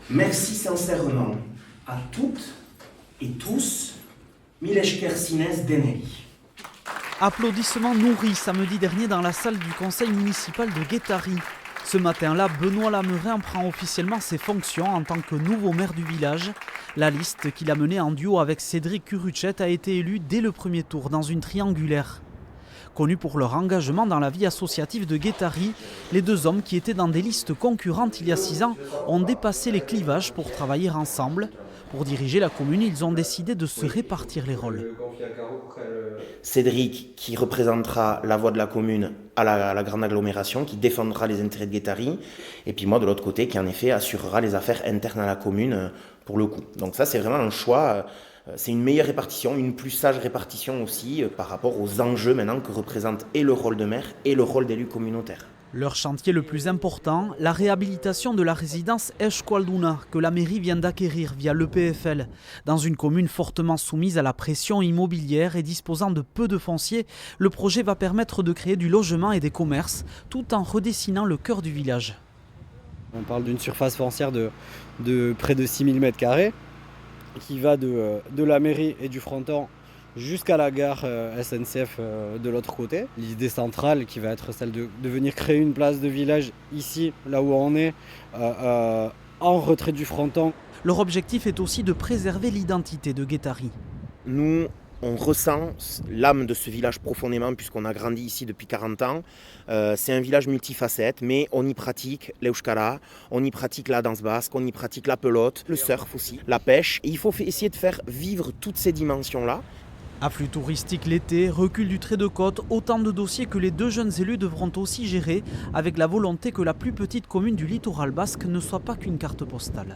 Merci sincèrement à toutes et tous, Milesker Sinez Deneli. Applaudissements nourris samedi dernier dans la salle du conseil municipal de Guétari. Ce matin-là, Benoît Lamerin prend officiellement ses fonctions en tant que nouveau maire du village. La liste qu'il a menée en duo avec Cédric Curuchet a été élue dès le premier tour dans une triangulaire. Connus pour leur engagement dans la vie associative de Guétari, les deux hommes qui étaient dans des listes concurrentes il y a 6 ans ont dépassé les clivages pour travailler ensemble. Pour diriger la commune, ils ont décidé de se répartir les rôles. Cédric qui représentera la voix de la commune à la grande agglomération, qui défendra les intérêts de Guétari, et puis moi de l'autre côté qui en effet assurera les affaires internes à la commune pour le coup. Donc ça c'est vraiment un choix. C'est une meilleure répartition, une plus sage répartition aussi par rapport aux enjeux maintenant que représente et le rôle de maire et le rôle d'élu communautaire. Leur chantier le plus important, la réhabilitation de la résidence Eskualduna que la mairie vient d'acquérir via l'EPFL. Dans une commune fortement soumise à la pression immobilière et disposant de peu de foncier, le projet va permettre de créer du logement et des commerces tout en redessinant le cœur du village. On parle d'une surface foncière de près de 6000 m² qui va de la mairie et du fronton jusqu'à la gare SNCF de l'autre côté. L'idée centrale qui va être celle de venir créer une place de village ici, là où on est, en retrait du fronton. Leur objectif est aussi de préserver l'identité de Guétari. Nous, on ressent l'âme de ce village profondément puisqu'on a grandi ici depuis 40 ans. C'est un village multifacette, mais on y pratique l'euskara, on y pratique la danse basque, on y pratique la pelote, le surf aussi, la pêche. Et il faut essayer de faire vivre toutes ces dimensions-là. Afflux touristique l'été, recul du trait de côte, autant de dossiers que les deux jeunes élus devront aussi gérer avec la volonté que la plus petite commune du littoral basque ne soit pas qu'une carte postale.